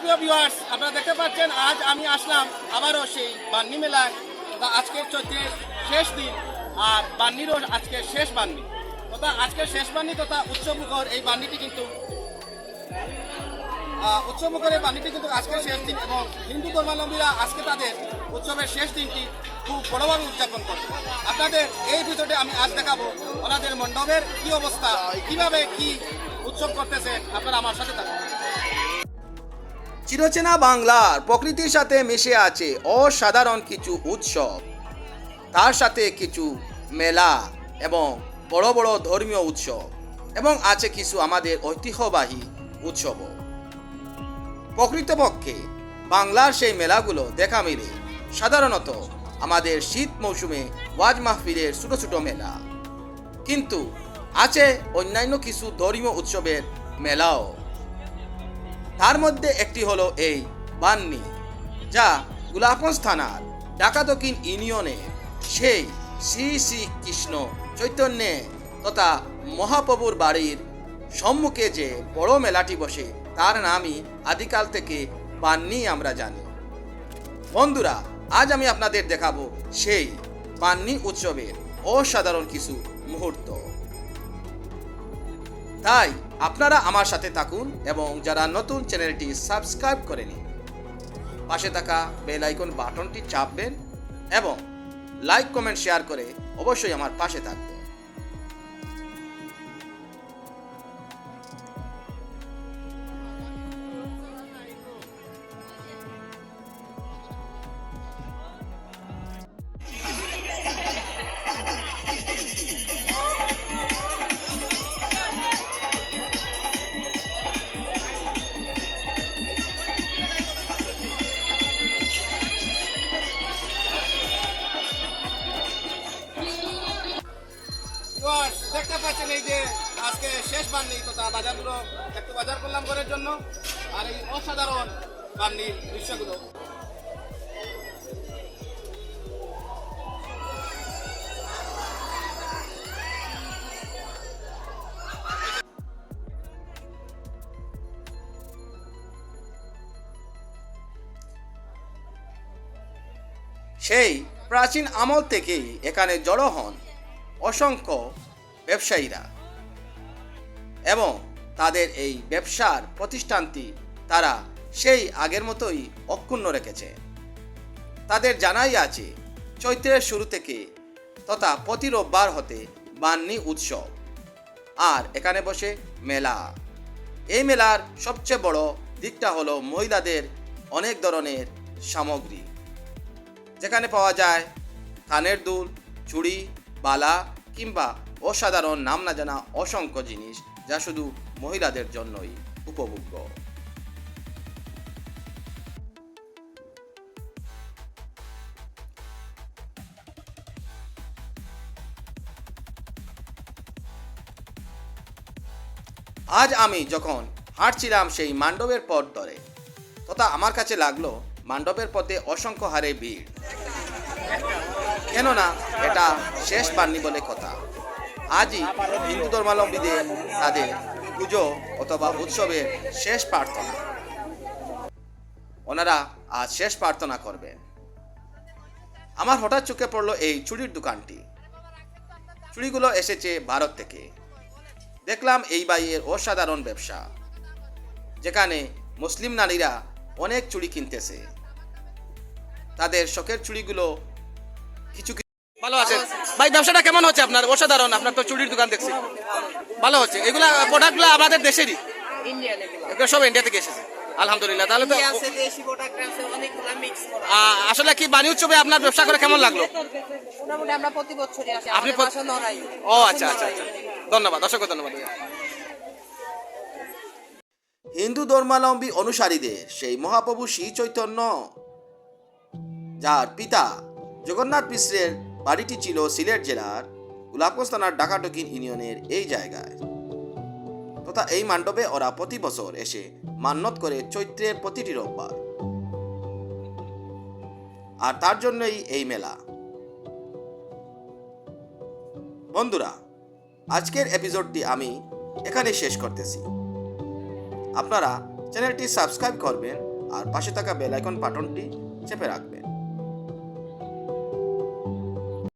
সুপ্রিয় ভিউয়ার্স, আপনারা দেখতে পাচ্ছেন আজ আমি আসলাম আবারও সেই বান্নি মেলায়। আজকের চৈত্রের শেষ দিন আর বান্নিরও আজকে শেষ বান্নি তথা আজকের শেষ বান্নি তথা উৎসবমুখর এই বান্নিটি কিন্তু আজকের শেষ দিন এবং হিন্দু ধর্মাবলম্বীরা আজকে তাদের উৎসবের শেষ দিনটি খুব বড়ভাবে উদযাপন করবে। আপনাদের এই ভিডিওতে আমি আজ দেখাবো ওনাদের মণ্ডপের কি অবস্থা, কিভাবে কি উৎসব করতেছে। আপনারা আমার সাথে থাকুন। চিরচেনা বাংলার প্রকৃতির সাথে মিশে আছে অসাধারণ কিছু উৎসব, তার সাথে কিছু মেলা এবং বড় বড় ধর্মীয় উৎসব এবং আছে কিছু আমাদের ঐতিহ্যবাহী উৎসবও। প্রকৃতপক্ষে বাংলার সেই মেলাগুলো দেখা মিলে সাধারণত আমাদের শীত মৌসুমে ওয়াজ মাহফিলের ছোট ছোট মেলা, কিন্তু আছে অন্যান্য কিছু ধর্মীয় উৎসবের মেলাও। তার মধ্যে একটি হলো এই বান্নি, যা গোলাপগঞ্জ থানার ঢাকা দক্ষিণ ইউনিয়নে সেই শ্রী শ্রী কৃষ্ণ চৈতন্যে তথা মহাপ্রভুর বাড়ির সম্মুখে যে বড় মেলাটি বসে তার নামই আদিকাল থেকে বান্নি আমরা জানি। বন্ধুরা, আজ আমি আপনাদের দেখাবো সেই বান্নি উৎসবের অসাধারণ কিছু মুহূর্ত। তাই আপনারা আমার সাথে থাকুন এবং যারা নতুন চ্যানেলটি সাবস্ক্রাইব করে নিন, পাশে থাকা বেল আইকন বাটনটি চাপবেন এবং লাইক কমেন্ট শেয়ার করে অবশ্যই আমার পাশে থাকবেন। দেখতে পাচ্ছেন এই যে আজকে শেষ বান্নি তথা বাজারগুলো একটু বাজার করলাম ঘরের জন্য, আর এই অসাধারণ বান্নির দৃশ্যগুলো। সেই প্রাচীন আমল থেকেই এখানে জড়ো হন অসংখ্য ব্যবসায়ীরা এবং তাদের এই ব্যবসার প্রতিষ্ঠানটি তারা সেই আগের মতোই অক্ষুণ্ণ রেখেছে। তাদের জানাই আছে চৈত্রের শুরু থেকে তথা প্রতি রোববার হতে বান্নি উৎসব, আর এখানে বসে মেলা। এই মেলার সবচেয়ে বড় দিকটা হলো মহিলাদের অনেক ধরনের সামগ্রী, যেখানে পাওয়া যায় কানের দুল, চুড়ি, বালা কিংবা অসাধারণ নাম না জানা অসংখ্য জিনিস, যা শুধু মহিলাদের জন্যই উপভোগ্য। আজ আমি যখন হাঁটছিলাম সেই মণ্ডপের পথ ধরে, তথা আমার কাছে লাগলো মণ্ডপের পথে অসংখ্য হারে ভিড়, কেননা এটা শেষ বান্নি বলে কথা। আজই হিন্দু ধর্মাবলম্বীদের তাদের পুজো অথবা উৎসবের শেষ প্রার্থনা, ওনারা আজ শেষ প্রার্থনা করবেন। আমার হঠাৎ চোখে পড়লো এই চুড়ির দোকানটি। চুড়িগুলো এসেছে ভারত থেকে। দেখলাম এই ভাইয়ের অসাধারণ ব্যবসা, যেখানে মুসলিম নারীরা অনেক চুড়ি কিনতেছে। তাদের শখের চুড়িগুলো কিছু ভালো আছে। ভাই, ব্যবসাটা কেমন হচ্ছে আপনার? অসাধারণ, আপনার তো চুড়ির দোকান দেখছি, ভালো হচ্ছে। এগুলা প্রোডাক্টগুলো আমাদের দেশেরই, এগুলো সব ইন্ডিয়া থেকে এসেছে। আলহামদুলিল্লাহ। তাহলে তো আসলে কি বাণী উৎসবে আপনার ব্যবসা করে কেমন লাগলো? আপনি ও আচ্ছা আচ্ছা আচ্ছা, ধন্যবাদ, অসংখ্য ধন্যবাদ। হিন্দু ধর্মাবলম্বী অনুসারীদের সেই মহাপ্রভু শ্রী চৈতন্য, যার পিতা জগন্নাথ মিশ্রের বাড়িটি ছিল সিলেট জেলার গোলাপগঞ্জ থানার ঢাকা দক্ষিণ ইউনিয়নের এই জায়গায়, তথা এই মণ্ডপে ওরা প্রতি বছর এসে মান্যত করে চৈত্রের প্রতিটি রোববার, আর তার জন্যই এই মেলা। বন্ধুরা, আজকের এপিসোডটি আমি এখানে শেষ করতেছি। আপনারা চ্যানেলটি সাবস্ক্রাইব করবেন আর পাশে থাকা বেল আইকন বাটনটি চেপে রাখবেন।